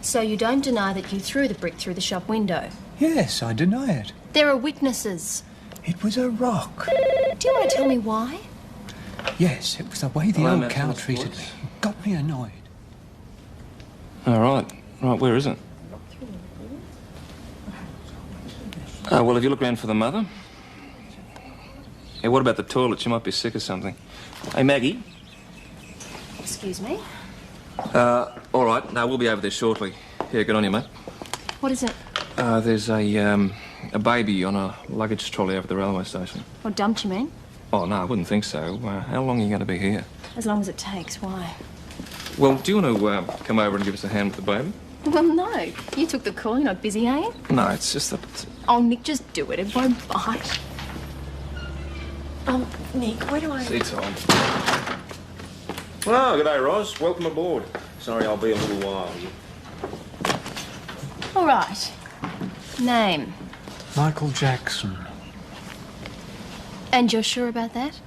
So you don't deny that you threw the brick through the shop window? Yes, I deny it. There are witnesses. It was a rock. Do you want to tell me why? Yes, it was the way the old cow treated me. It got me annoyed. All right. Right, where is it? Well, have you looked around for the mother? Yeah, what about the toilet? She might be sick or something. Hey, Maggie. Excuse me? All right. No, we'll be over there shortly. Yeah, good on you, mate. What is it? There's a baby on a luggage trolley over at the railway station. What, dumped you mean? Oh, no, I wouldn't think so. How long are you going to be here? As long as it takes. Why? Well, do you want to come over and give us a hand with the baby? Well, no. You took the call. You're not busy, are you? No, it's just that... Oh, Nick, just do it. It won't bite. Nick, where do I... See, Tom. Oh, good day, Ros. Welcome aboard. Sorry I'll be a little while. All right. Name? Michael Jackson. And you're sure about that?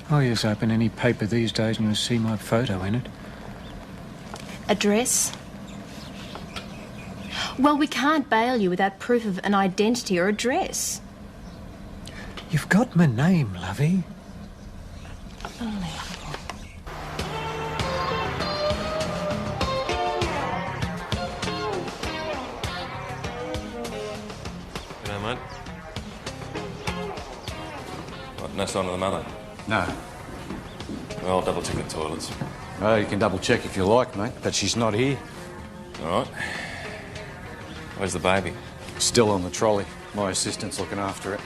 Oh, yes, open any paper these days and you'll see my photo in it. Address? Well, we can't bail you without proof of an identity or address. You've got my name, lovey. Unbelievable. G'day, mate. What, no sign of the mother? No. Well, I'll double check the toilets. Oh, you can double check if you like, mate, but she's not here. All right. Where's the baby? Still on the trolley. My assistant's looking after it.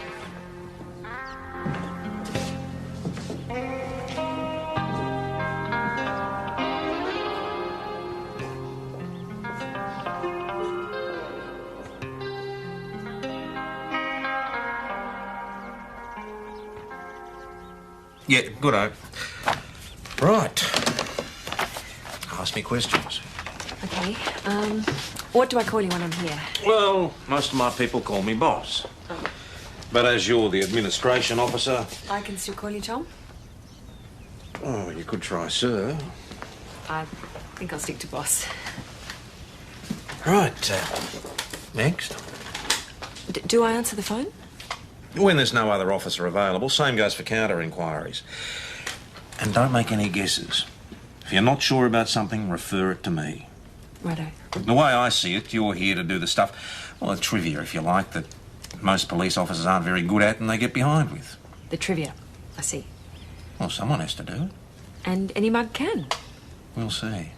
Yeah, good-o. Right. Ask me questions. Okay, what do I call you when I'm here? Well, most of my people call me boss. Oh. But as you're the administration officer... I can still call you Tom? Oh, you could try sir. I think I'll stick to boss. Right, next. Do I answer the phone? When there's no other officer available, same goes for counter-inquiries. And don't make any guesses. If you're not sure about something, refer it to me. Righto. The way I see it, you're here to do the stuff, well, the trivia, if you like, that most police officers aren't very good at and they get behind with. The trivia. I see. Well, someone has to do it. And any mug can. We'll see.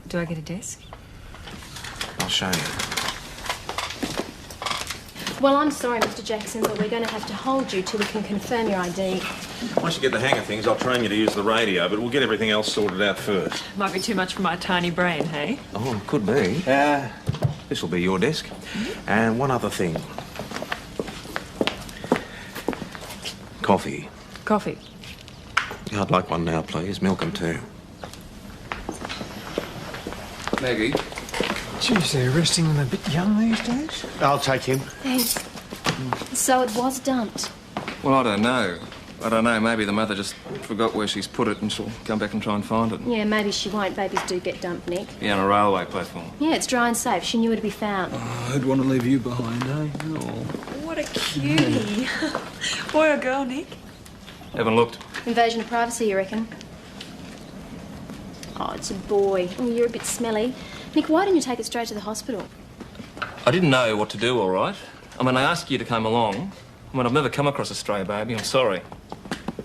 Do I get a desk? I'll show you. Well, I'm sorry, Mr. Jackson, but we're going to have to hold you till we can confirm your ID. Once you get the hang of things, I'll train you to use the radio, but we'll get everything else sorted out first. Might be too much for my tiny brain, hey? Oh, could be. This will be your desk. And one other thing. Coffee. Coffee. Yeah, I'd like one now, please. Milk and tea. Maggie? Geez, they're arresting them a bit young these days. I'll take him. Thanks. So it was dumped. Well, I don't know. Maybe the mother just forgot where she's put it and she'll come back and try and find it. Yeah, maybe she won't. Babies do get dumped, Nick. Yeah, on a railway platform. Yeah, it's dry and safe. She knew where to be found. Oh, I'd want to leave you behind, eh? Oh. What a cutie. Boy or girl, Nick? Haven't looked. Invasion of privacy, you reckon? Oh, it's a boy. Oh, you're a bit smelly. Nick, why didn't you take it straight to the hospital? I didn't know what to do, all right? I mean, I asked you to come along. I mean, I've never come across a stray baby. I'm sorry.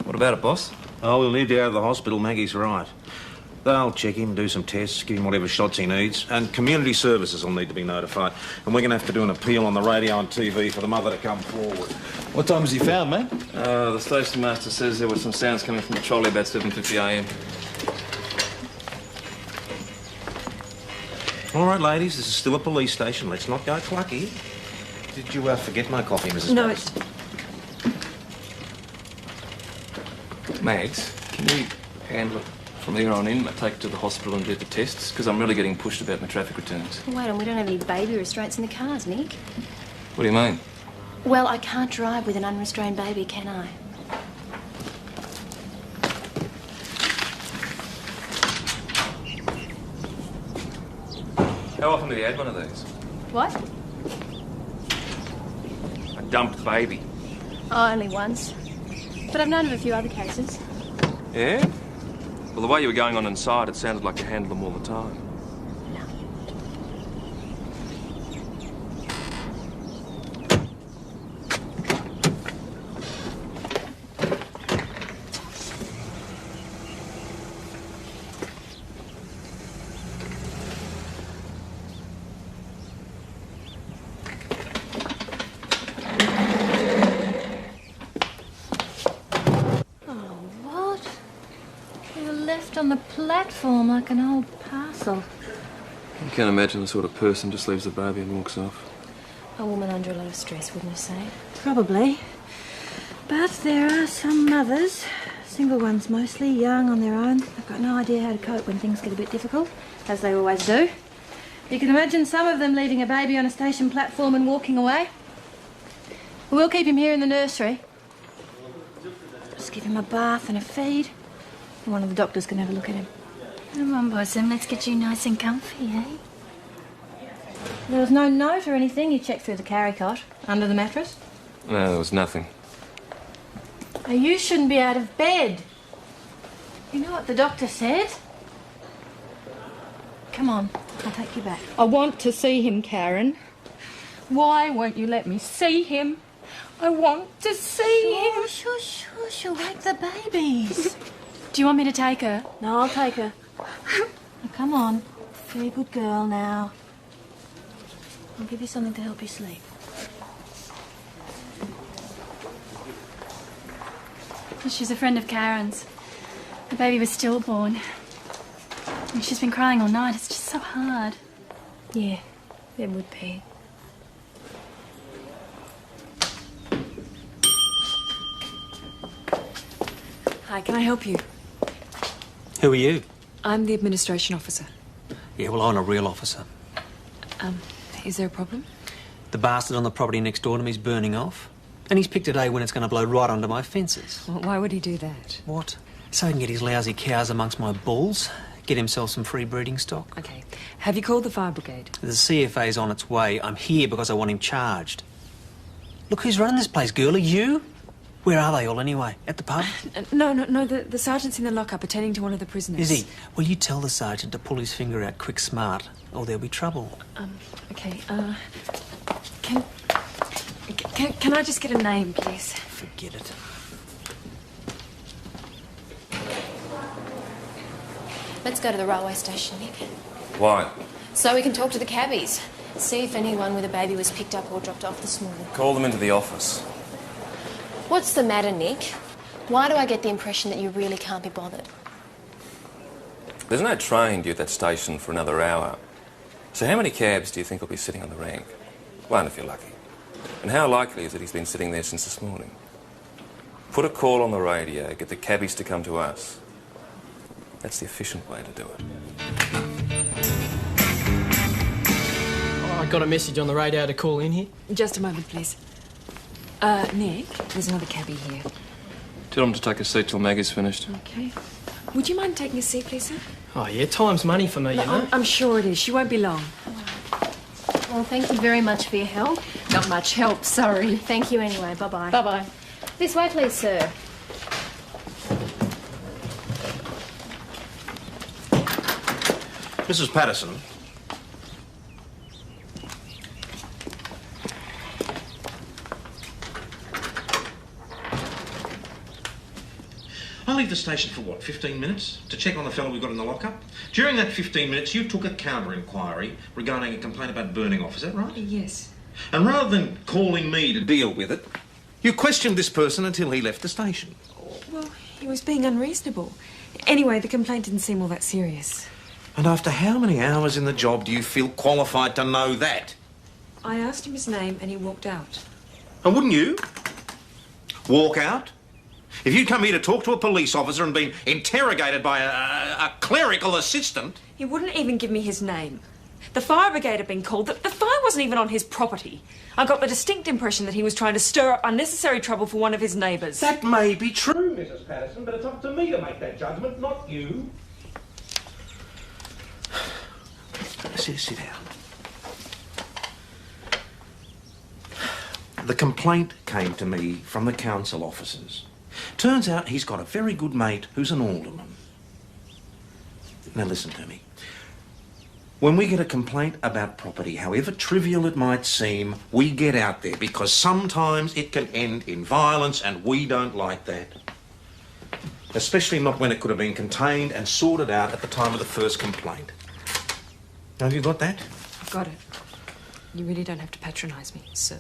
What about it, boss? Oh, we'll need to go to the hospital. Maggie's right. They'll check him, do some tests, give him whatever shots he needs, and community services will need to be notified. And we're going to have to do an appeal on the radio and TV for the mother to come forward. What time was he found, mate? The station master says there were some sounds coming from the trolley about 7:50 a.m. All right, ladies, this is still a police station. Let's not go clucky. Did you forget my coffee, Mrs. No, Bates? Mags, can you handle it from here on in? I take it to the hospital and do the tests, because I'm really getting pushed about my traffic returns. Wait on, we don't have any baby restraints in the cars, Nick. What do you mean? Well, I can't drive with an unrestrained baby, can I? How often have you had one of these? What? A dumped baby. Oh, only once. But I've known of a few other cases. Yeah? Well, the way you were going on inside, it sounded like you handled them all the time. Left on the platform like an old parcel. You can't imagine the sort of person just leaves the baby and walks off. A woman under a lot of stress, wouldn't you say? Probably. But there are some mothers, single ones mostly, young on their own. They've got no idea how to cope when things get a bit difficult, as they always do. You can imagine some of them leaving a baby on a station platform and walking away. We'll keep him here in the nursery. Just give him a bath and a feed. And one of the doctors can have a look at him. Come on, Bosom, let's get you nice and comfy, eh? There was no note or anything. You checked through the carry cot, under the mattress. No, there was nothing. Oh, you shouldn't be out of bed. You know what the doctor said? Come on, I'll take you back. I want to see him, Karen. Why won't you let me see him? I want to see him. Shush, you'll wake the babies. Do you want me to take her? No, I'll take her. Now, come on. Be a good girl now. I'll give you something to help you sleep. She's a friend of Karen's. The baby was stillborn. And she's been crying all night. It's just so hard. Yeah, it would be. Hi, can I help you? Who are you? I'm the administration officer. Yeah, well, I'm a real officer. Is there a problem? The bastard on the property next door to me's burning off. And he's picked a day when it's going to blow right under my fences. Well, why would he do that? What? So he can get his lousy cows amongst my bulls, get himself some free breeding stock. Okay. Have you called the fire brigade? The CFA's on its way. I'm here because I want him charged. Look, who's running this place, girlie? You? Where are they all anyway? At the pub? No. The sergeant's in the lockup attending to one of the prisoners. Is he? Well, you tell the sergeant to pull his finger out quick smart, or there'll be trouble. Okay, Can I just get a name, please? Forget it. Let's go to the railway station, Nick. Why? So we can talk to the cabbies. See if anyone with a baby was picked up or dropped off this morning. Call them into the office. What's the matter, Nick? Why do I get the impression that you really can't be bothered? There's no train due at that station for another hour. So how many cabs do you think will be sitting on the rank? One if you're lucky. And how likely is it he's been sitting there since this morning? Put a call on the radio, get the cabbies to come to us. That's the efficient way to do it. I got a message on the radio to call in here. Just a moment, please. Nick, there's another cabbie here. Tell him to take a seat till Maggie's finished. Okay. Would you mind taking a seat, please, sir? Oh, yeah, time's money for me, you know. I'm sure it is. She won't be long. Well, thank you very much for your help. Not much help, sorry. Thank you anyway. Bye-bye. Bye-bye. This way, please, sir. Mrs. Patterson. I leave the station for what, 15 minutes? To check on the fellow we got in the lockup? During that 15 minutes, you took a counter-inquiry regarding a complaint about burning off, is that right? Yes. And rather than calling me to deal with it, you questioned this person until he left the station. Well, he was being unreasonable. Anyway, the complaint didn't seem all that serious. And after how many hours in the job do you feel qualified to know that? I asked him his name and he walked out. And wouldn't you? Walk out? If you'd come here to talk to a police officer and been interrogated by a clerical assistant... He wouldn't even give me his name. The fire brigade had been called. The fire wasn't even on his property. I got the distinct impression that he was trying to stir up unnecessary trouble for one of his neighbours. That may be true, Mrs. Patterson, but it's up to me to make that judgment, not you. Sit down. The complaint came to me from the council officers. Turns out he's got a very good mate who's an alderman. Now listen to me. When we get a complaint about property, however trivial it might seem, we get out there because sometimes it can end in violence and we don't like that. Especially not when it could have been contained and sorted out at the time of the first complaint. Now, have you got that? I've got it. You really don't have to patronise me, sir.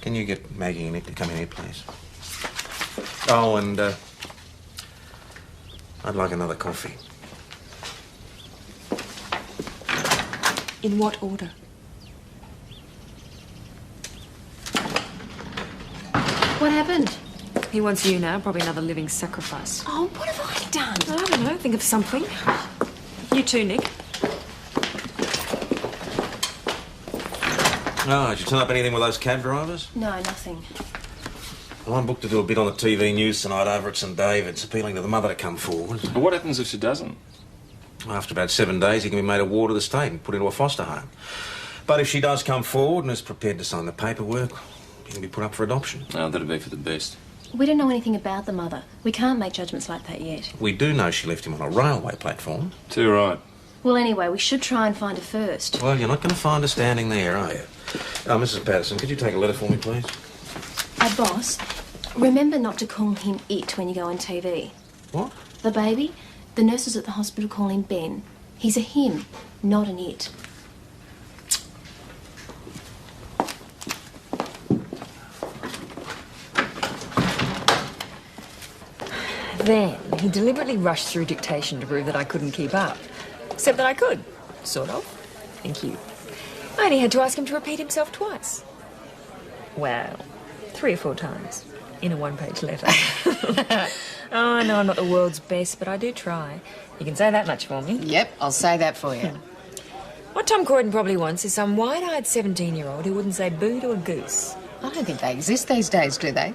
Can you get Maggie and Nick to come in here, please? Oh, and I'd like another coffee. In what order? What happened? He wants you now, probably another living sacrifice. Oh, what have I done? I don't know, think of something. You too, Nick. Oh, did you turn up anything with those cab drivers? No, nothing. Well, I'm booked to do a bit on the TV news tonight over at St David's, appealing to the mother to come forward. But what happens if she doesn't? After about 7 days, he can be made a ward of the state and put into a foster home. But if she does come forward and is prepared to sign the paperwork, he can be put up for adoption. No, that'd be for the best. We don't know anything about the mother. We can't make judgments like that yet. We do know she left him on a railway platform. Too right. Well, anyway, we should try and find her first. Well, you're not going to find her standing there, are you? Oh, Mrs. Patterson, could you take a letter for me, please? Boss, remember not to call him it when you go on TV. What? The baby? The nurses at the hospital call him Ben. He's a him, not an it. Then he deliberately rushed through dictation to prove that I couldn't keep up. Except that I could. Sort of. Thank you. I only had to ask him to repeat himself twice. Well, 3 or 4 times. In a 1-page letter. Oh, I know I'm not the world's best, but I do try. You can say that much for me. Yep, I'll say that for you. What Tom Croydon probably wants is some wide-eyed 17-year-old who wouldn't say boo to a goose. I don't think they exist these days, do they?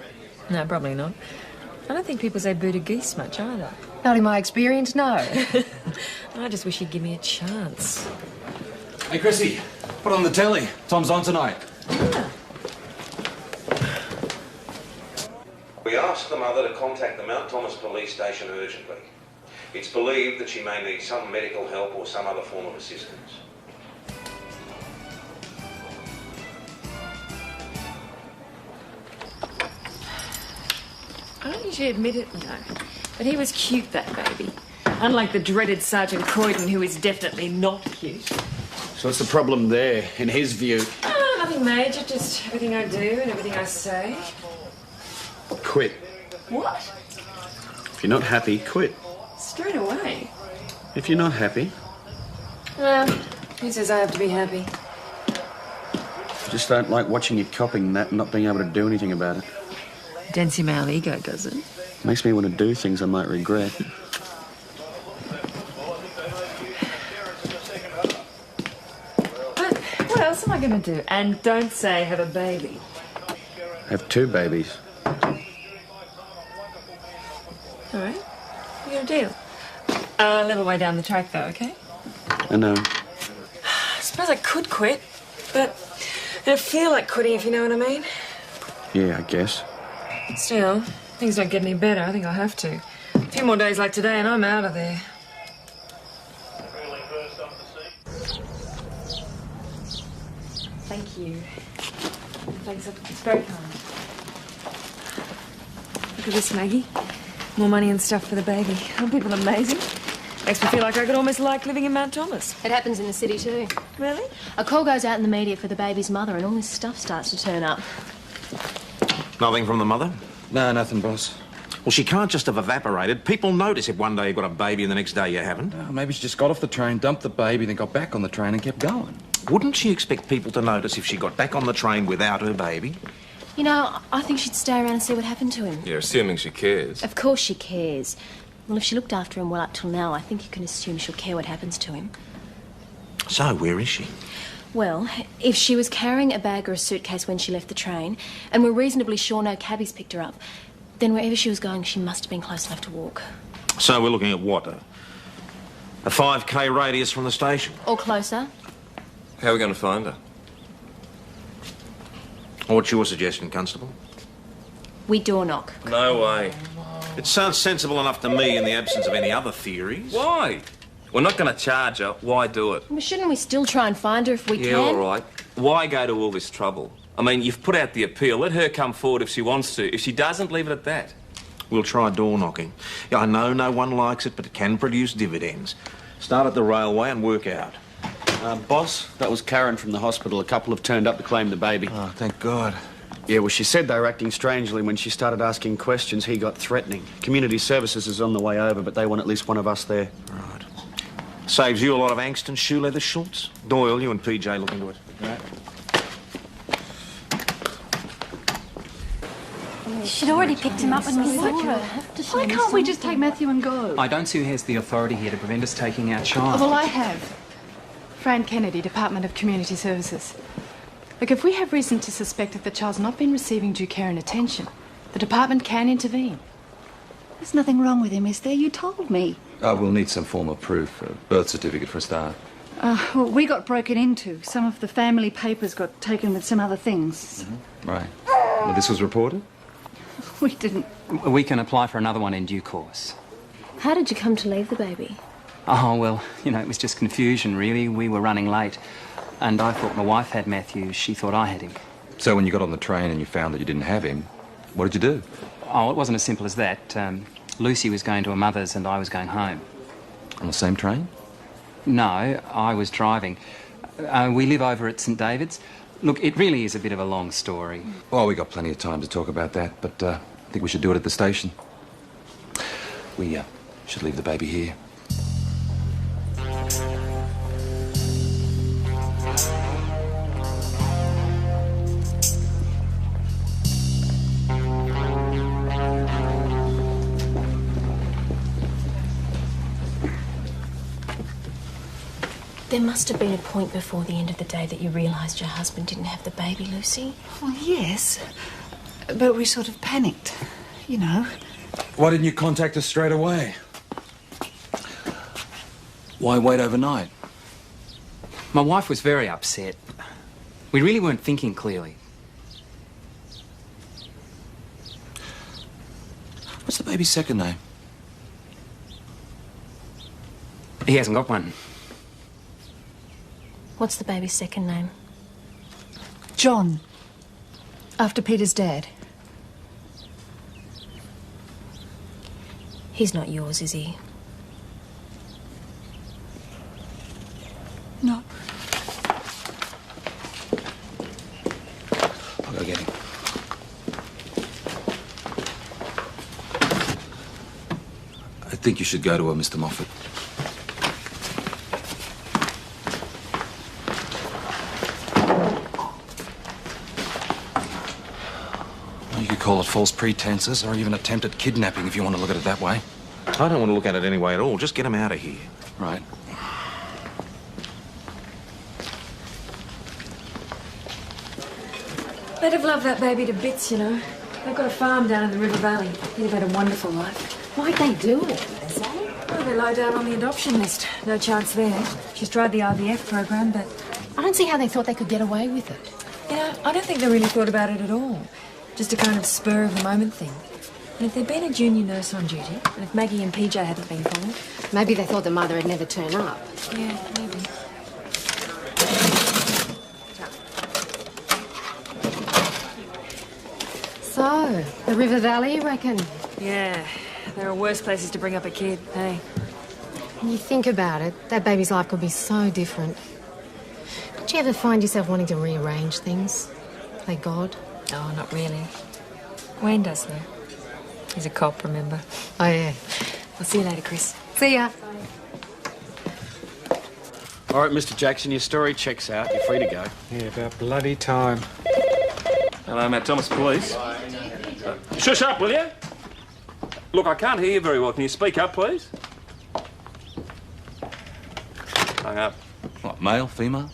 No, probably not. I don't think people say boo to geese much either. Not in my experience, no. I just wish he'd give me a chance. Hey, Chrissy, put on the telly. Tom's on tonight. We asked the mother to contact the Mount Thomas police station urgently. It's believed that she may need some medical help or some other form of assistance. I don't usually admit it, but he was cute, that baby. Unlike the dreaded Sergeant Croydon, who is definitely not cute. So what's the problem there, in his view? Oh, nothing major, just everything I do and everything I say. Quit. What? If you're not happy, quit. Straight away. If you're not happy, Well, who says I have to be happy? just don't like watching you copping that and not being able to do anything about it. Dents your male ego, does it? Makes me want to do things I might regret. But what else am I going to do? And don't say have a baby. Have 2 babies. All right. We got a deal. A little way down the track, though, okay? I know. I suppose I could quit, but I don't feel like quitting, if you know what I mean. Yeah, I guess. Still, things don't get any better. I think I'll have to. A few more days like today and I'm out of there. Thank you. Thanks, it's very kind. Look at this, Maggie. More money and stuff for the baby. Aren't people amazing? Makes me feel like I could almost like living in Mount Thomas. It happens in the city too. Really? A call goes out in the media for the baby's mother and all this stuff starts to turn up. Nothing from the mother? No, nothing, boss. Well, she can't just have evaporated. People notice if one day you've got a baby and the next day you haven't. Oh, maybe she just got off the train, dumped the baby, then got back on the train and kept going. Wouldn't she expect people to notice if she got back on the train without her baby? You know, I think she'd stay around and see what happened to him. Yeah, assuming she cares. Of course she cares. Well, if she looked after him well up till now, I think you can assume she'll care what happens to him. So, where is she? Well, if she was carrying a bag or a suitcase when she left the train, and we're reasonably sure no cabbies picked her up, then wherever she was going, she must have been close enough to walk. So we're looking at what? A 5K radius from the station? Or closer. How are we going to find her? What's your suggestion, Constable? We door knock. No way. It sounds sensible enough to me in the absence of any other theories. Why? We're not going to charge her. Why do it? Well, shouldn't we still try and find her if we Yeah, can? all right. Why go to all this trouble? I mean, you've put out the appeal. Let her come forward if she wants to. If she doesn't, leave it at that. We'll try door knocking. Yeah, I know no one likes it, but it can produce dividends. Start at the railway and work out. Boss, that was Karen from the hospital. A couple have turned up to claim the baby. Oh, thank God. Yeah, well, she said they were acting strangely. When she started asking questions, he got threatening. Community Services is on the way over, but they want at least one of us there. Right. Saves you a lot of angst and shoe leather shorts. Doyle, you and PJ look into it. Right. She'd already picked him up when we saw her. Why can't we just take Matthew and go? I don't see who has the authority here to prevent us taking our child. Well, I have. Fran Kennedy, Department of Community Services. Look, if we have reason to suspect that the child's not been receiving due care and attention, the department can intervene. There's nothing wrong with him, is there? You told me. We'll need some form of proof. A birth certificate for a start. Well, we got broken into. Some of the family papers got taken with some other things. Right. Well, this was reported? We didn't. We can apply for another one in due course. How did you come to leave the baby? Oh, well, you know, it was just confusion, really. We were running late. And I thought my wife had Matthew. She thought I had him. So when you got on the train and you found that you didn't have him, what did you do? Oh, it wasn't as simple as that. Lucy was going to her mother's and I was going home. On the same train? No, I was driving. We live over at St David's. Look, it really is a bit of a long story. Well, we got plenty of time to talk about that, but I think we should do it at the station. We should leave the baby here. There must have been a point before the end of the day that you realised your husband didn't have the baby, Lucy. Well, yes. But we sort of panicked, you know. Why didn't you contact us straight away? Why wait overnight? My wife was very upset. We really weren't thinking clearly. What's the baby's second name? He hasn't got one. What's the baby's second name? John. After Peter's dad. He's not yours, is he? No. I'll go get him. I think you should go to her, Mr. Moffat. You could call it false pretenses or even attempted kidnapping if you want to look at it that way. I don't want to look at it any way at all. Just get him out of here. Right. They'd have loved that baby to bits, you know. They've got a farm down in the River Valley. He'd have had a wonderful life. Why'd they do it? Well, they're low down on the adoption list. No chance there. She's tried the IVF program, but... I don't see how they thought they could get away with it. You know, I don't think they really thought about it at all. Just a kind of spur-of-the-moment thing. And if there'd been a junior nurse on duty, and if Maggie and PJ hadn't been called... Maybe they thought the mother had never turned up. Yeah, maybe. So, the River Valley, you reckon? Yeah, there are worse places to bring up a kid, hey? When you think about it, that baby's life could be so different. Did you ever find yourself wanting to rearrange things? Play God? Oh, not really. Wayne does, though. He's a cop, remember? Oh, yeah. I'll see you later, Chris. See ya. All right, Mr. Jackson, your story checks out. You're free to go. Yeah, about bloody time. Hello, Matt Thomas, police. Shush up, will you? Look, I can't hear you very well. Can you speak up, please? Hung up. What, male, female?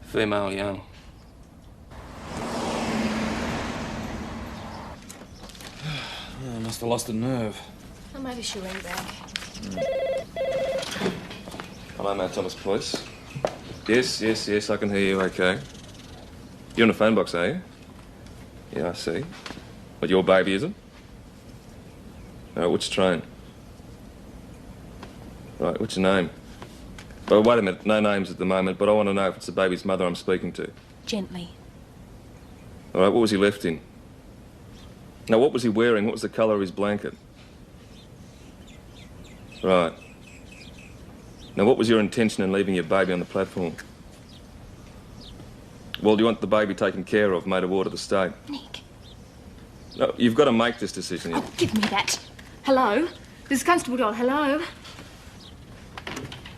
Female, young. I must have lost a nerve. Oh, maybe she'll ring back. Hello, Matt Thomas, police. Yes, I can hear you, okay. You're in a phone box, are you? Yeah, I see. But your baby isn't? Which train? Right, what's your name? Oh, wait a minute, no names at the moment, but I want to know if it's the baby's mother I'm speaking to. Gently. All right, what was he left in? Now, what was he wearing? What was the colour of his blanket? Right. Now, what was your intention in leaving your baby on the platform? Well, do you want the baby taken care of, made a ward of the state? Nick. No, you've got to make this decision. Oh, give me that. Hello? This is Constable Dodd. Hello?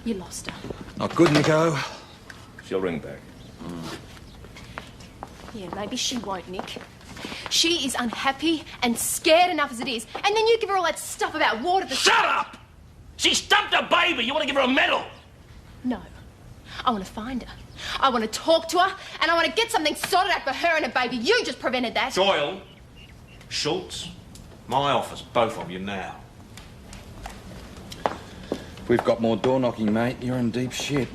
You lost her. Not good, Nico. She'll ring back. Yeah, maybe she won't, Nick. She is unhappy and scared enough as it is. And then you give her all that stuff about water. Shut up! She stumped a baby. You want to give her a medal? No. I want to find her. I want to talk to her, and I want to get something sorted out for her and her baby. You just prevented that. Doyle, Schultz, my office, both of you now. If we've got more door knocking, mate, you're in deep shit.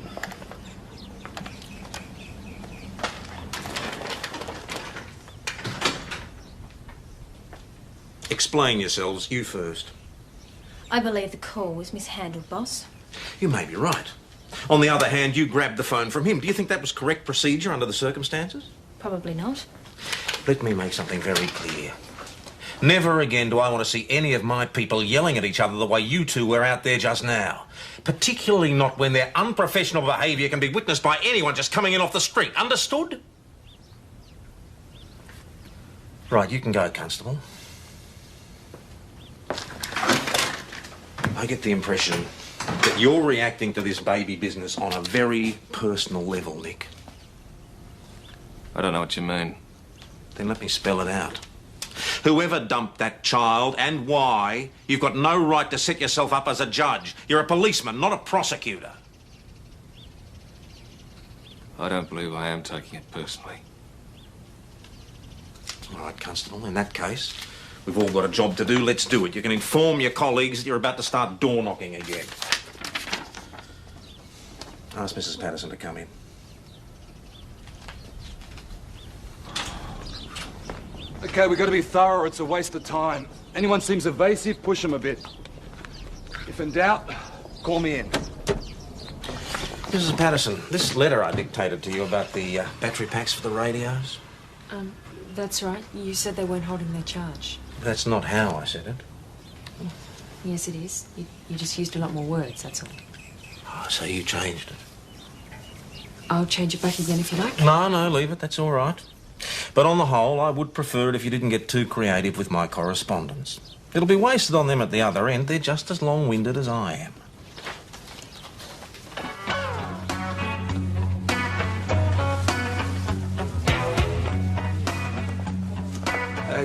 Explain yourselves, you first. I believe the call was mishandled, boss. You may be right. On the other hand, you grabbed the phone from him. Do you think that was correct procedure under the circumstances? Probably not. Let me make something very clear. Never again do I want to see any of my people yelling at each other the way you two were out there just now. Particularly not when their unprofessional behaviour can be witnessed by anyone just coming in off the street. Understood? Right, you can go, Constable. I get the impression that you're reacting to this baby business on a very personal level, Nick. I don't know what you mean. Then let me spell it out. Whoever dumped that child and why, you've got no right to set yourself up as a judge. You're a policeman, not a prosecutor. I don't believe I am taking it personally. All right, Constable, in that case, we've all got a job to do. Let's do it. You can inform your colleagues that you're about to start door knocking again. Ask Mrs. Patterson to come in. Okay, we've got to be thorough or it's a waste of time. Anyone seems evasive, push them a bit. If in doubt, call me in. Mrs. Patterson, this letter I dictated to you about the battery packs for the radios, That's right. You said they weren't holding their charge. that's not how I said it. Yes, it is. You just used a lot more words, that's all. Oh, so you changed it. I'll change it back again if you like. No, leave it. That's all right. But on the whole, I would prefer it if you didn't get too creative with my correspondence. It'll be wasted on them at the other end. They're just as long-winded as I am.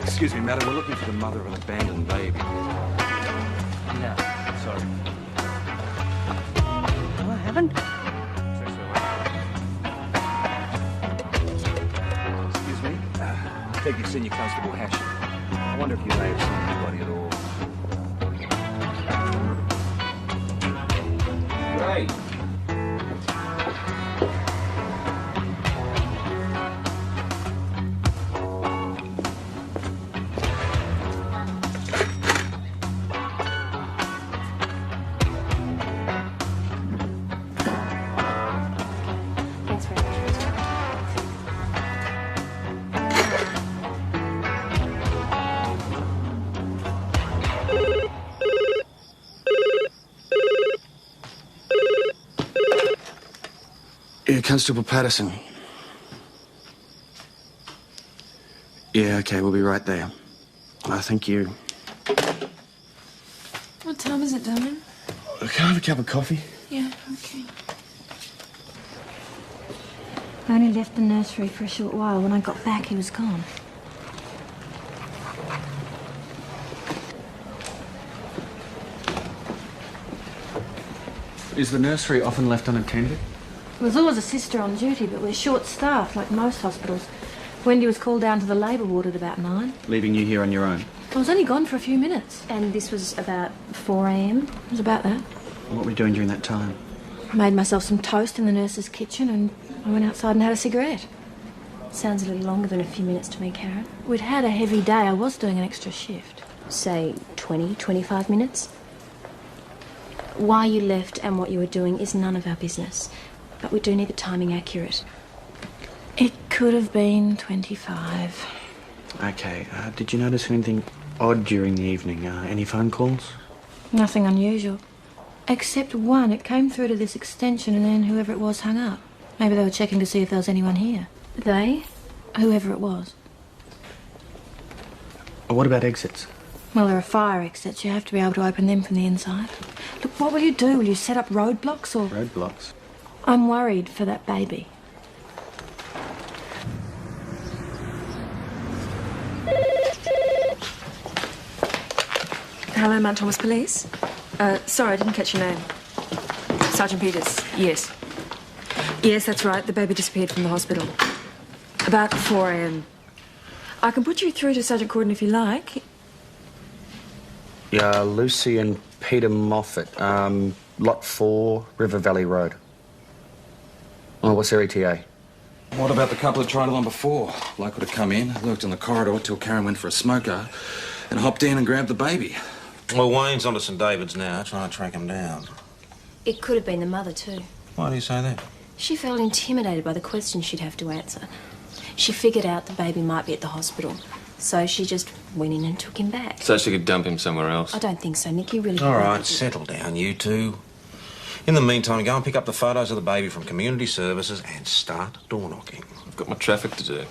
Excuse me, madam, we're looking for the mother of an abandoned baby. No, sorry. No, I haven't. Excuse me? I take you've seen your Constable Hasham. I wonder if you may have seen anybody at all. Great. Thanks very much. Yeah, Constable Patterson. Yeah, okay, we'll be right there. Thank you. What time is it, darling? Can I have a cup of coffee? Yeah, okay. I only left the nursery for a short while. When I got back, he was gone. Is the nursery often left unattended? There was always a sister on duty, but we're short-staffed, like most hospitals. Wendy was called down to the labour ward at about 9. Leaving you here on your own. I was only gone for a few minutes. And this was about 4 a.m. It was about that. What were you doing during that time? I made myself some toast in the nurse's kitchen and I went outside and had a cigarette. Sounds a little longer than a few minutes to me, Karen. We'd had a heavy day. I was doing an extra shift. Say 20, 25 minutes. Why you left and what you were doing is none of our business. But we do need the timing accurate. It could have been 25. Okay, did you notice anything odd during the evening? Any phone calls? Nothing unusual. Except one. It came through to this extension and then whoever it was hung up. Maybe they were checking to see if there was anyone here. They? Whoever it was. What about exits? Well, there are fire exits. You have to be able to open them from the inside. Look, what will you do? Will you set up roadblocks or... Roadblocks? I'm worried for that baby. Hello, Mount Thomas Police. Sorry, I didn't catch your name. Sergeant Peters, yes. Yes, that's right. The baby disappeared from the hospital. About 4 a.m. I can put you through to Sergeant Corden if you like. Yeah, Lucy and Peter Moffat. Lot 4, River Valley Road. Oh, what's their ETA? What about the couple who tried it on before? Bloke would have come in, lurked in the corridor till Karen went for a smoker, and hopped in and grabbed the baby. Well, Wayne's on to St David's now, trying to track him down. It could have been the mother, too. Why do you say that? She felt intimidated by the questions she'd have to answer. She figured out the baby might be at the hospital, so she just went in and took him back. So she could dump him somewhere else? I don't think so, Nick. You really... All right, settle down, you two. In the meantime, go and pick up the photos of the baby from community services and start door knocking. I've got my traffic to do.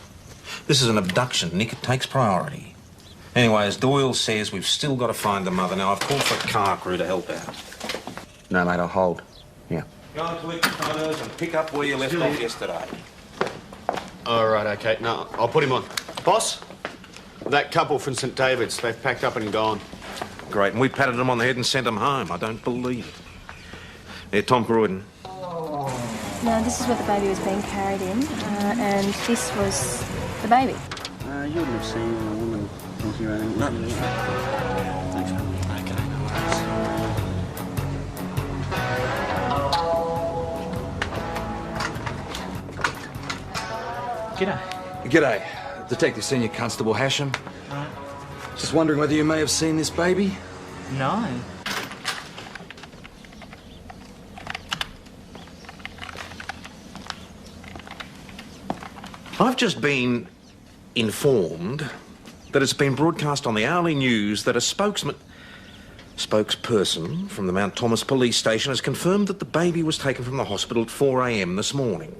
This is an abduction, Nick. It takes priority. Anyway, as Doyle says, we've still got to find the mother. Now, I've called for a car crew to help out. No, mate, I'll hold. Yeah. Go and collect the photos and pick up where you left off yesterday. All right, OK. No, I'll put him on. Boss, that couple from St David's, they've packed up and gone. Great, and we patted them on the head and sent them home. I don't believe it. Yeah, Tom Croydon. Now, this is where the baby was being carried in, and this was the baby. You wouldn't have seen a woman walking around. No. Thanks, man. OK, no worries. G'day. G'day. Detective Senior Constable Hasham. Just wondering whether you may have seen this baby? No. I've just been informed that it's been broadcast on the hourly news that a spokesperson from the Mount Thomas Police Station has confirmed that the baby was taken from the hospital at 4 a.m. this morning.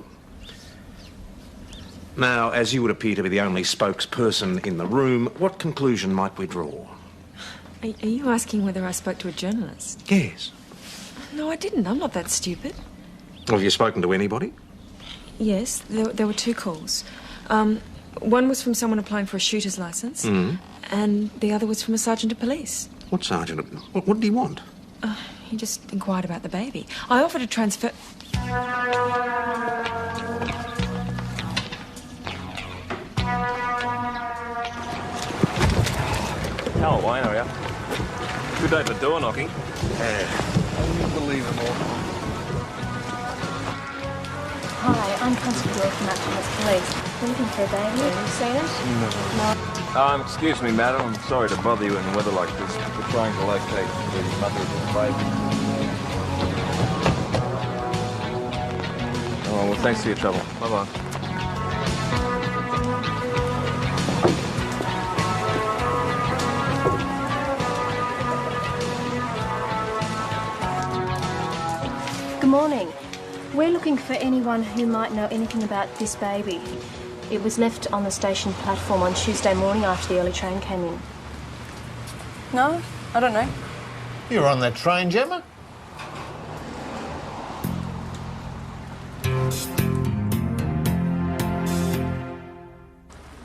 Now, as you would appear to be the only spokesperson in the room, what conclusion might we draw? Are you asking whether I spoke to a journalist? Yes. No, I didn't. I'm not that stupid. Have you spoken to anybody? Yes, there were 2 calls. One was from someone applying for a shooter's licence, and the other was from a sergeant of police. What sergeant? What did he want? He just inquired about the baby. I offered a transfer... Hello, Wayne, how are you? Good day for door knocking. Unbelievable. Hi, I'm Constable Doyle from Mount Thomas Police. We're looking for a baby. Have you seen it? No. Excuse me, madam. I'm sorry to bother you in weather like this. We're trying to locate the mother of the baby. Oh, well, thanks for your trouble. Bye-bye. Good morning. We're looking for anyone who might know anything about this baby. It was left on the station platform on Tuesday morning after the early train came in. No, I don't know. You were on that train, Gemma?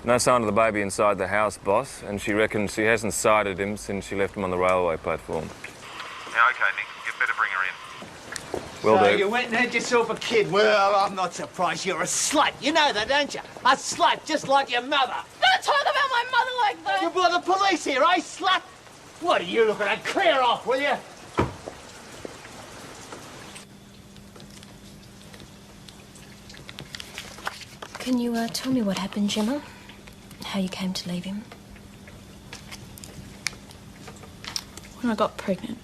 No sign of the baby inside the house, boss, and she reckons she hasn't sighted him since she left him on the railway platform. Yeah, OK, Nick. You'd better bring her in. Will So do. you went and had yourself a kid. Well, I'm not surprised. You're a slut. You know that, don't you? A slut, just like your mother. Don't talk about my mother like that! You brought the police here, eh, slut? What are you looking at? Clear off, will you? Can you tell me what happened, Gemma? How you came to leave him? When I got pregnant,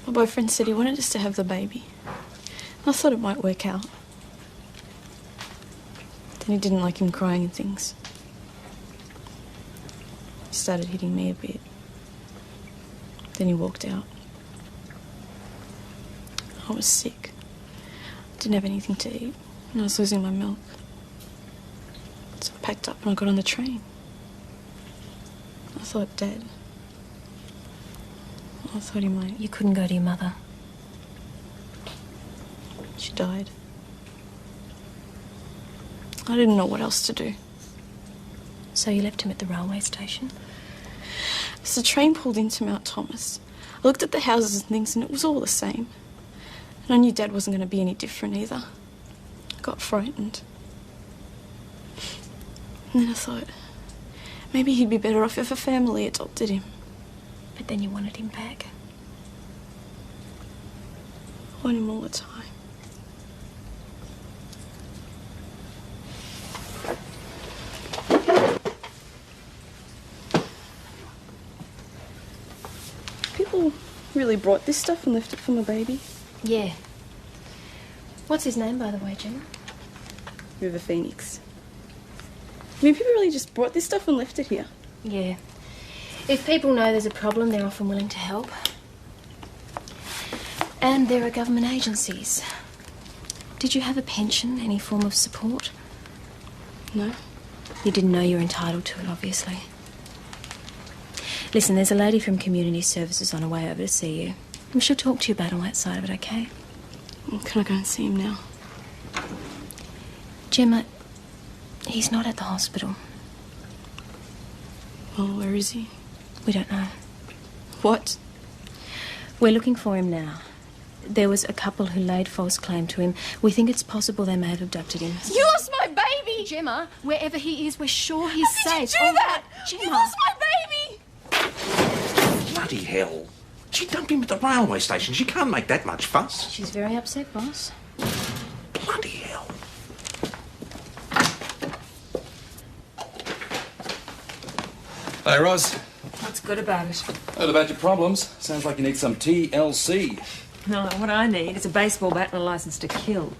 my boyfriend said he wanted us to have the baby. I thought it might work out. Then he didn't like him crying and things. He started hitting me a bit. Then he walked out. I was sick. Didn't have anything to eat, and I was losing my milk. So I packed up and I got on the train. I thought Dad. I thought he might. You couldn't go to your mother. She died. I didn't know what else to do. So you left him at the railway station? As the train pulled into Mount Thomas, I looked at the houses and things and it was all the same. And I knew Dad wasn't going to be any different either. I got frightened. And then I thought, maybe he'd be better off if a family adopted him. But then you wanted him back. I want him all the time. People really brought this stuff and left it for my baby. Yeah. What's his name, by the way, Gemma? River Phoenix. I mean, people really just brought this stuff and left it here. Yeah. If people know there's a problem, they're often willing to help. And there are government agencies. Did you have a pension, any form of support? No. You didn't know you were entitled to it, obviously. Listen, there's a lady from Community Services on her way over to see you. And she'll talk to you about all that side of it, okay? Can I go and see him now? Gemma, he's not at the hospital. Well, where is he? We don't know. What? We're looking for him now. There was a couple who laid false claim to him. We think it's possible they may have abducted him. You lost my baby! Gemma, wherever he is, we're sure he's How safe. did you do that? Gemma. You lost my baby! Bloody hell. She dumped him at the railway station. She can't make that much fuss. She's very upset, boss. Bloody hell. Hey, Roz. What's good about it? Heard about your problems. Sounds like you need some TLC. No, what I need is a baseball bat and a license to kill.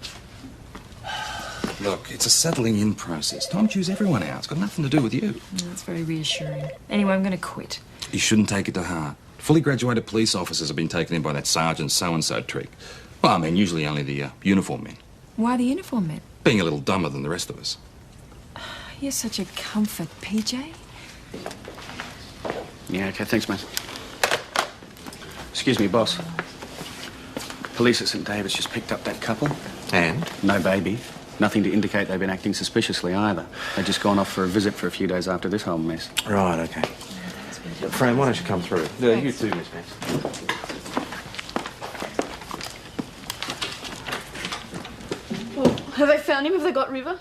Look, it's a settling in process. Time to choose everyone out. It's got nothing to do with you. That's very reassuring. Anyway, I'm going to quit. You shouldn't take it to heart. Fully graduated police officers have been taken in by that sergeant so-and-so trick. Well, I mean, usually only the uniform men. Why the uniform men? Being a little dumber than the rest of us. You're such a comfort, PJ. Yeah, okay, thanks, mate. Excuse me, boss. Police at St David's just picked up that couple. And? No baby. Nothing to indicate they've been acting suspiciously either. They'd just gone off for a visit for a few days after this whole mess. Right, okay. Fran, why don't you come through? You too, Miss Vance. Well, have they found him? Have they got River?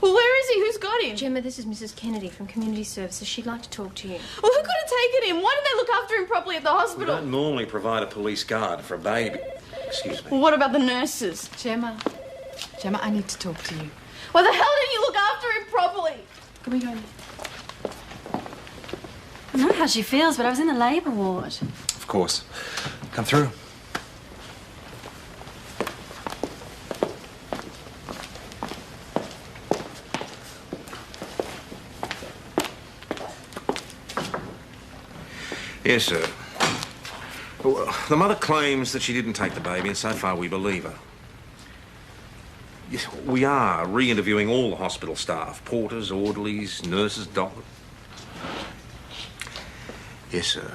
Well, where is he? Who's got him? Gemma, this is Mrs. Kennedy from Community Services. She'd like to talk to you. Well, who could have taken him? Why didn't they look after him properly at the We hospital? don't normally provide a police guard for a baby. Excuse me. Well, what about the nurses? Gemma, I need to talk to you. Why the hell didn't you look after him properly? Can we go? I know how she feels, but I was in the labour ward. Of course. Come through. Yes, sir. Well, the mother claims that she didn't take the baby, and so far we believe her. Yes, we are re-interviewing all the hospital staff. Porters, orderlies, nurses, doctors. Yes, sir.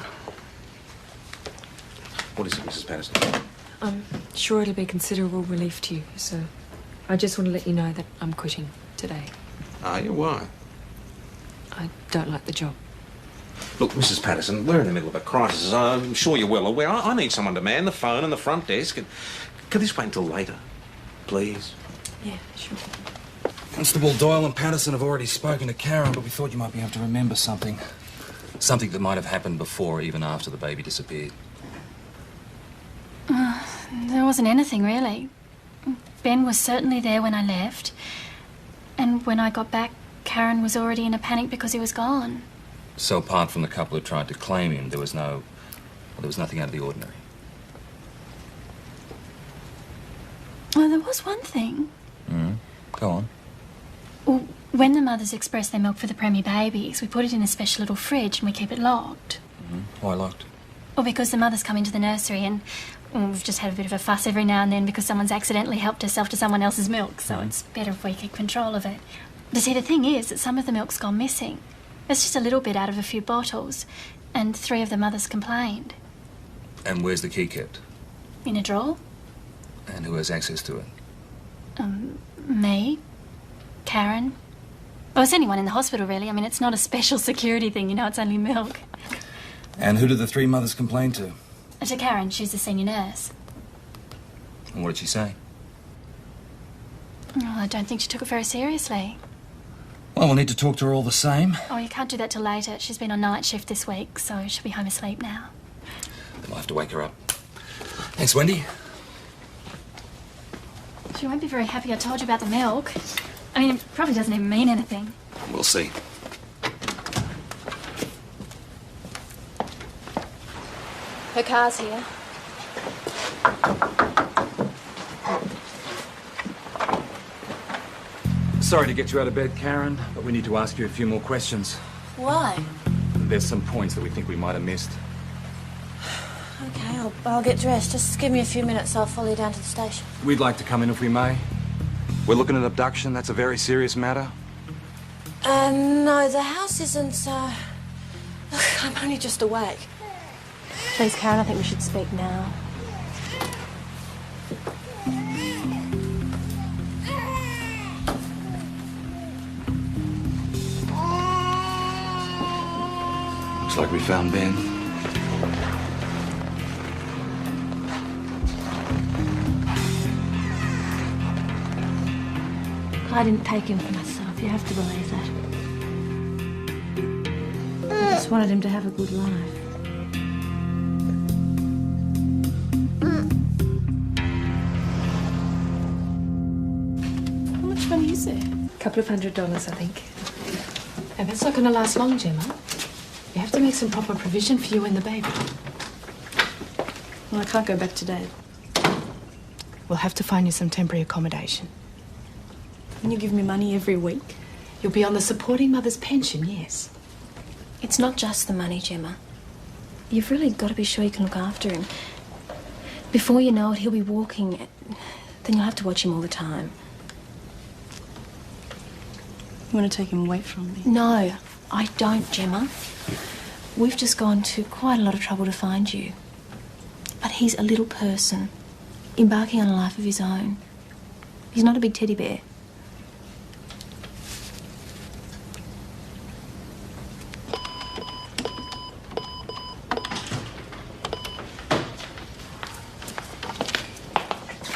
What is it, Mrs. Patterson? I'm sure it'll be considerable relief to you, so I just want to let you know that I'm quitting today. Are you? Why? I don't like the job. Look, Mrs. Patterson, we're in the middle of a crisis. I'm sure you're well aware. I need someone to man the phone and the front desk. And could this wait until later, please? Yeah, sure. Constable Doyle and Patterson have already spoken to Karen, but we thought you might be able to remember something. Something that might have happened before, even after the baby disappeared. There wasn't anything, really. Ben was certainly there when I left. And when I got back, Karen was already in a panic because he was gone. So apart from the couple who tried to claim him, there was nothing out of the ordinary. Well, there was one thing. Go on. Well, when the mothers express their milk for the preemie babies, we put it in a special little fridge and we keep it locked. Why locked? Well, because the mothers come into the nursery and we've just had a bit of a fuss every now and then because someone's accidentally helped herself to someone else's milk, so it's better if we keep control of it. But see, the thing is that some of the milk's gone missing. It's just a little bit out of a few bottles, and 3 of the mothers complained. And where's the key kept? In a drawer? And who has access to it? Me, Karen. Well, it's anyone in the hospital, really. I mean, it's not a special security thing, you know, it's only milk. And who did the 3 mothers complain to? To Karen, she's the senior nurse. And what did she say? Oh, I don't think she took it very seriously. Well, we'll need to talk to her all the same. Oh, you can't do that till later. She's been on night shift this week, so she'll be home asleep now. Then we'll have to wake her up. Thanks, Wendy. She won't be very happy I told you about the milk. I mean, it probably doesn't even mean anything. We'll see. Her car's here. Sorry to get you out of bed, Karen, but we need to ask you a few more questions. Why? There's some points that we think we might have missed. Okay, I'll get dressed. Just give me a few minutes. I'll follow you down to the station. We'd like to come in if we may. We're looking at abduction. That's a very serious matter. No, the house isn't, Look, I'm only just awake. Please, Karen, I think we should speak now. Looks like we found Ben. I didn't take him for myself. You have to believe that. I just wanted him to have a good life. How much money is there? A couple of $100, I think. And that's not going to last long, Gemma. You have to make some proper provision for you and the baby. Well, I can't go back to Dad. We'll have to find you some temporary accommodation. Can you give me money every week? You'll be on the supporting mother's pension, yes. It's not just the money, Gemma. You've really got to be sure you can look after him. Before you know it, he'll be walking. Then you'll have to watch him all the time. You want to take him away from me? No, I don't, Gemma. We've just gone to quite a lot of trouble to find you. But he's a little person, embarking on a life of his own. He's not a big teddy bear.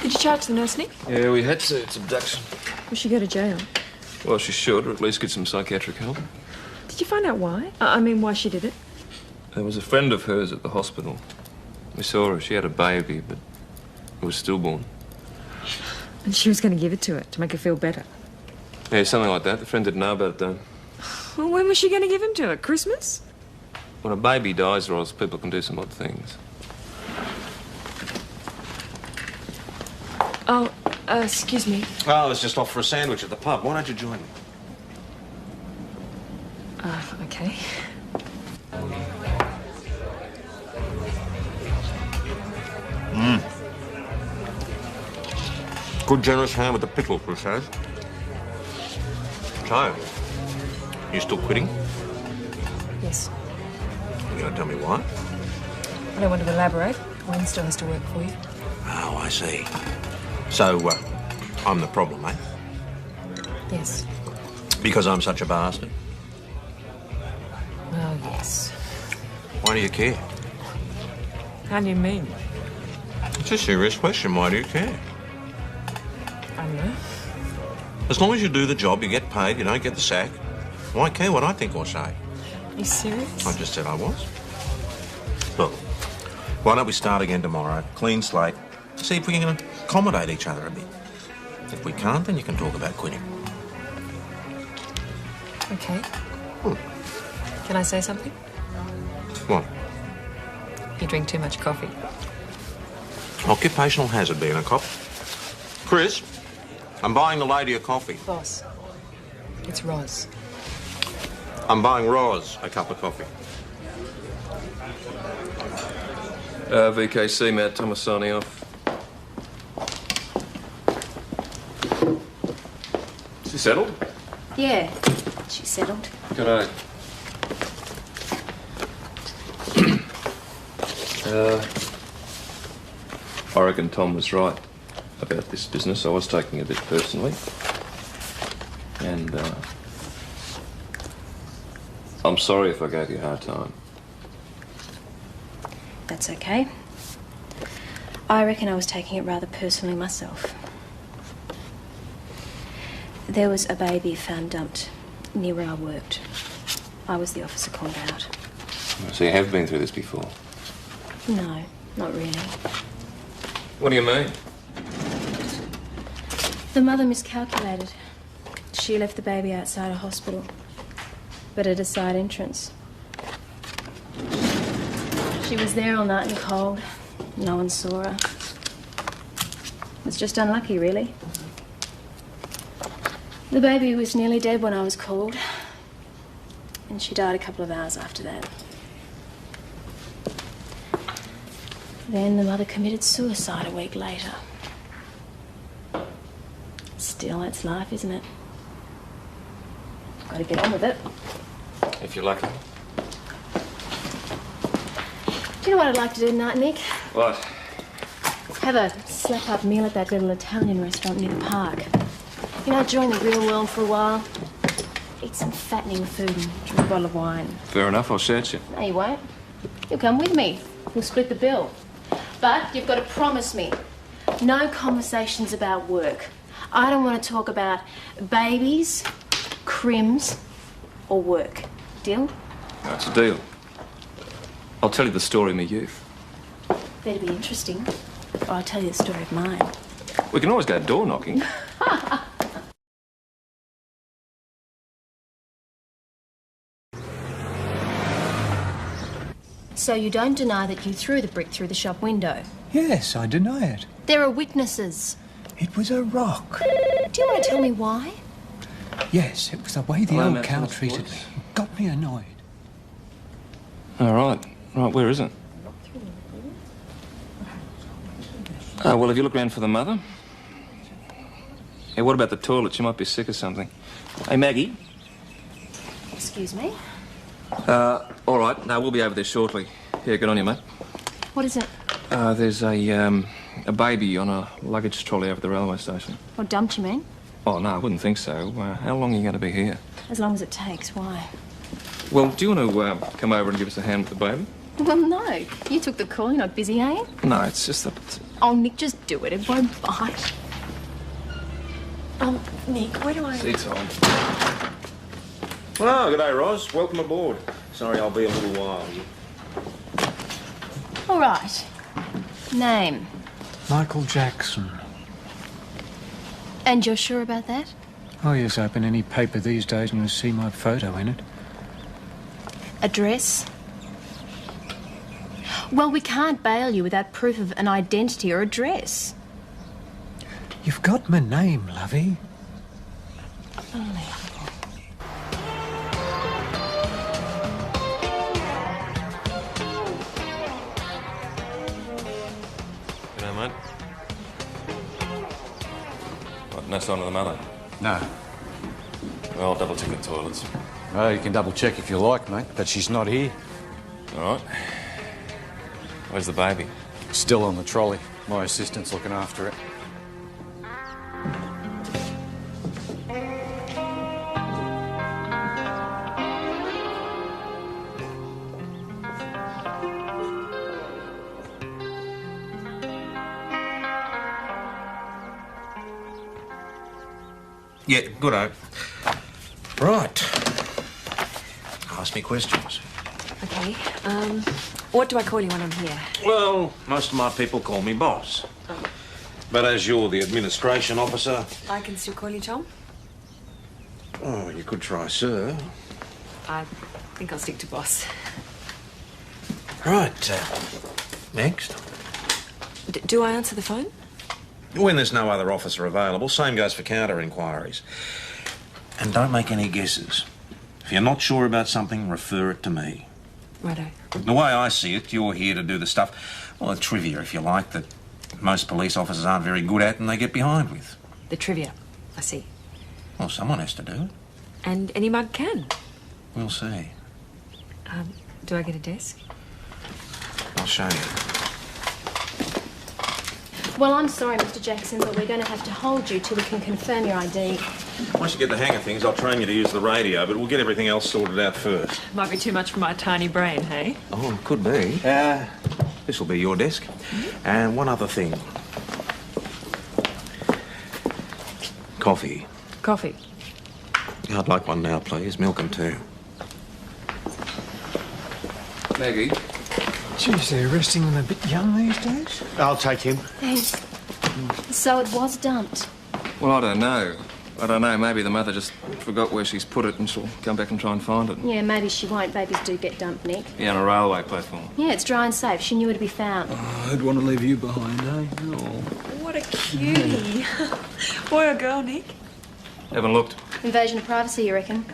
Did you charge the nurse, Nick? Yeah, we had to. It's abduction. Will she go to jail? Well, she should, or at least get some psychiatric help. Did you find out why? I mean, why she did it? There was a friend of hers at the hospital. We saw her. She had a baby, but it was stillborn. And she was going to give it to her to make her feel better. Yeah, something like that. The friend didn't know about it, though. Well, when was she going to give him to her? Christmas? When a baby dies, or else people can do some odd things. Oh, excuse me. Oh, I was just off for a sandwich at the pub. Why don't you join me? Okay. Good generous ham with the pickle, Chris has. So, you still quitting? Yes. You gonna tell me why? I don't want to elaborate. Wayne still has to work for you. Oh, I see. So, I'm the problem, eh? Yes. Because I'm such a bastard? Well, yes. Why do you care? How do you mean? It's a serious question. Why do you care? I don't know. As long as you do the job, you get paid, you don't get the sack. Why care what I think or say? Are you serious? I just said I was. Look, why don't we start again tomorrow? Clean slate. See if we can accommodate each other a bit. If we can't, then you can talk about quitting. Okay. Can I say something? What? You drink too much coffee. Occupational hazard being a cop. Chris, I'm buying the lady a coffee. Boss, it's Roz. I'm buying Roz a cup of coffee. VKC, Matt Thomas signing off. Is she settled? Yeah, she's settled. G'day. I reckon Tom was right about this business. I was taking it a bit personally. And, I'm sorry if I gave you a hard time. That's okay. I reckon I was taking it rather personally myself. There was a baby found dumped near where I worked. I was the officer called out. So you have been through this before? No, not really. What do you mean? The mother miscalculated. She left the baby outside a hospital, but at a side entrance. She was there all night in the cold. No one saw her. It was just unlucky, really. The baby was nearly dead when I was called, and she died a couple of hours after that. Then the mother committed suicide a week later. Still, that's life, isn't it? Got to get on with it. If you're lucky. Do you know what I'd like to do tonight, Nick? What? Have a slap-up meal at that little Italian restaurant near the park. You know, join the real world for a while. Eat some fattening food and drink a bottle of wine. Fair enough, I'll shout you. No, you won't. You'll come with me. We'll split the bill. But you've got to promise me, no conversations about work. I don't want to talk about babies, crims, or work. Deal? That's a deal. I'll tell you the story of my youth. Better be interesting, or I'll tell you the story of mine. We can always go door knocking. So you don't deny that you threw the brick through the shop window? Yes, I deny it. There are witnesses. It was a rock. Do you want to tell me why? Yes, it was the way the Hello, old Matt cow Phillips, treated me. boys. It got me annoyed. All right. Right, where is it? Well, have you looked around for the mother? Hey, what about the toilet? She might be sick or something. Hey, Maggie. Excuse me? All right. No, we'll be over there shortly. Yeah, good on you, mate. What is it? There's a baby on a luggage trolley over at the railway station. What, dumped you mean? Oh, no, I wouldn't think so. How long are you going to be here? As long as it takes. Why? Well, do you want to come over and give us a hand with the baby? Well, no. You took the call. You're not busy, are you? No, it's just that... Oh, Nick, just do it. It won't bite. Nick, where do I... See, Tom. Well, good day, Roz. Welcome aboard. Sorry, I'll be a little while. All right. Name. Michael Jackson. And you're sure about that? Oh, yes, open any paper these days and you'll see my photo in it. Address? Well, we can't bail you without proof of an identity or address. You've got my name, lovey. Unbelievable. G'day, mate. What, no sign of the mother? No. Well, I'll double check the toilets. Well, you can double check if you like, mate, but she's not here. All right. Where's the baby? Still on the trolley. My assistant's looking after it. Yeah, good-o. Right. Ask me questions. Okay, what do I call you when I'm here? Well, most of my people call me boss. But as you're the administration officer... I can still call you Tom? Oh, you could try sir. I think I'll stick to boss. Right. Next. Do I answer the phone? When there's no other officer available, same goes for counter-inquiries. And don't make any guesses. If you're not sure about something, refer it to me. Righto. The way I see it, you're here to do the stuff, well, the trivia, if you like, that most police officers aren't very good at and they get behind with. The trivia. I see. Well, someone has to do it. And any mug can. We'll see. Do I get a desk? I'll show you. Well, I'm sorry, Mr. Jackson, but we're going to have to hold you till we can confirm your ID. Once you get the hang of things, I'll train you to use the radio, but we'll get everything else sorted out first. Might be too much for my tiny brain, hey? Oh, it could be. This'll be your desk. And one other thing. Coffee. Coffee. I'd like one now, please. Milk and tea. Maggie? Geez, they're arresting them a bit young these days. I'll take him. Thanks. So it was dumped. Well, I don't know. Maybe the mother just forgot where she's put it and she'll come back and try and find it. Yeah, maybe she won't. Babies do get dumped, Nick. Yeah, on a railway platform. Yeah, it's dry and safe. She knew where to be found. Oh, I'd want to leave you behind, eh? Oh. What a cutie. Boy or girl, Nick? Haven't looked. Invasion of privacy, you reckon?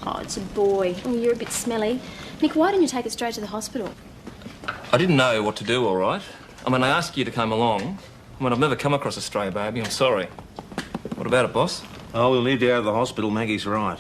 Oh, it's a boy. Oh, you're a bit smelly. Nick, why didn't you take it straight to the hospital? I didn't know what to do, all right. I mean, I asked you to come along. I mean, I've never come across a stray baby. I'm sorry. What about it, boss? Oh, we'll need you out of the hospital. Maggie's right.